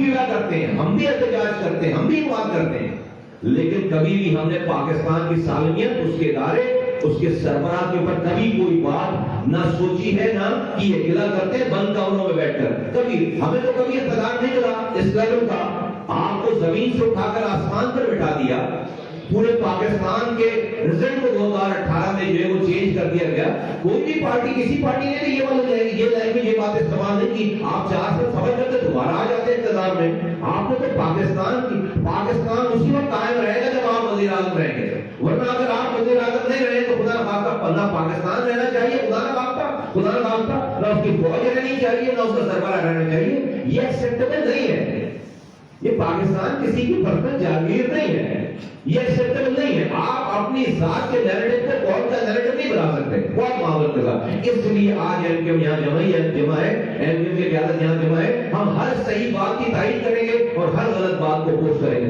ویوا کرتے ہیں, ہم بھی احتجاج کرتے ہیں, ہم بھی بات کرتے ہیں, لیکن کبھی بھی ہم نے پاکستان کی سالمیت, اس کے ادارے, اس کے سربراہ کے اوپر کبھی کوئی بات نہ سوچی ہے, نہ کی ہے. گلا کرتے ہیں بند کمروں میں بیٹھ کر. کبھی ہمیں تو کبھی اقتدار نہیں ملا اس لیول کا. آپ کو زمین سے اٹھا کر آسمان پر بٹھا دیا. پورے پاکستان کے رزلٹ کو 2018 میں جو ہے وہ چینج کر دیا گیا. کوئی بھی پارٹی, کسی پارٹی نے بھی یہ لینگویج, یہ بات استعمال نہیں کی. آپ 4 سال سفر کرتے دوبارہ آ جاتے اقتدار میں. آپ نے تو پاکستان اسی وقت قائم رہے گا جب آپ وزیر اعظم رہیں گے, ورنہ اگر آپ وزیر اعظم نہیں رہے تو خدا نخواستہ نہ پاکستان رہنا چاہیے, خدا نخواستہ نہ اس کی فوج رہنی چاہیے, نہ اس کا سربراہ رہنا چاہیے. یہ ایکسیپٹیبل نہیں ہے. یہ پاکستان کسی کی پرسنل جاگیر نہیں ہے, یہ ایکسیپٹیبل نہیں ہے. آپ اپنی ذات کے نیریٹو کو قوم کا نیریٹو نہیں بنا سکتے. بہت معذرت کے ساتھ. اس لیے آج ایم کیو یہاں جمع ہے, ایم کیو کی قیادت یہاں جمع ہے. ہم ہر صحیح بات کی تائید کریں گے اور ہر غلط بات کو پوسٹ کریں گے.